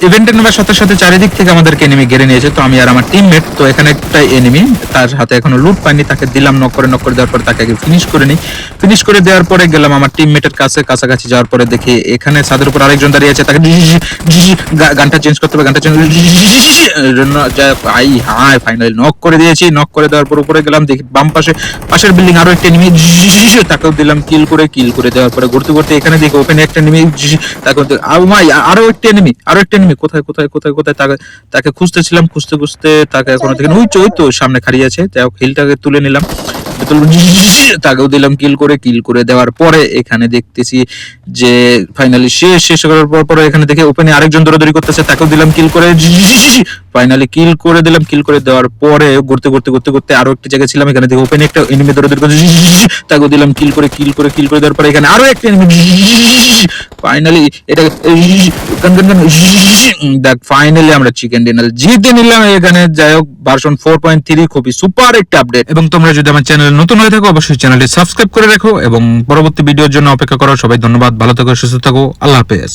ইভেন্টে নেওয়ার সাথে সাথে চারিদিক থেকে আমাদেরকে এনিমি ঘিরে নিয়েছে। তো আমি আর আমার টিমমেট, তো এখানে একটা এনিমি, তার হাতে এখনো লুট পাইনি, তাকে দিলাম নক করে দেওয়ার পরে তাকে আগে ফিনিশ করে নিই। ফিনিশ করে দেওয়ার পরে গেলাম আমার টিমমেটের কাছাকাছি যাওয়ার পরে দেখি এখানে ছাদের উপর আরেকজন দাঁড়িয়ে আছে, তাকে গানটা চেঞ্জ করতে হবে, গানটা চেঞ্জ জন্য ভাই হাই ফাইনালি নক করে দিয়েছি। নক করে দেওয়ার পর উপরে গেলাম, দেখি বাম পাশের বিল্ডিং আরো একটা এনিমি, তাকেও দিলাম কিল করে দেওয়ার পরে ঘুরতে ঘুরতে এখানে দেখি ওপেনে একটা এনিমি, তাকে আরো একটা এনিমি কোথায় তাকে খুঁজতেছিলাম, খুঁজতে তাকে এখনো থেকে ওই তো সামনে খাড়িয়ে আছে। যাই হোক হিলটাকে তুলে নিলাম, তাকেও দিলাম কিল করে দেওয়ার পরে এখানে দেখতেছি যে ফাইনালি শেষ করার পরে এখানে দেখে ওপেনে আরেকজন দৌড়াদৌড়ি করতেছে, তাকেও দিলাম কিল করে, ফাইনালি কিল করে দিলাম। কিল করে দেওয়ার পরে ঘুরতে আরো একটা জায়গায় ছিলাম, এখানে দেখে ওপেনে একটা এনিমি দৌড়াদৌড়ি করছে, তাকেও দিলাম কিল করে দেওয়ার পরে এখানে আরো একটা এনিমি, ফাইনালি এটা দেখ ফাইনালি আমরা চিকেন ডিনার জিতে নিলাম এখানে। যাই হোক ভার্সন 4.3 খুবই সুপার একটা আপডেট। এবং তোমরা যদি আমার চ্যানেলে নতুন হয়ে থাকো অবশ্যই চ্যানেলটি সাবস্ক্রাইব করে রাখো এবং পরবর্তী ভিডিওর জন্য অপেক্ষা করো। সবাই ধন্যবাদ, ভালো থাকো, সুস্থ থাকো, আল্লাহ হাফেজ।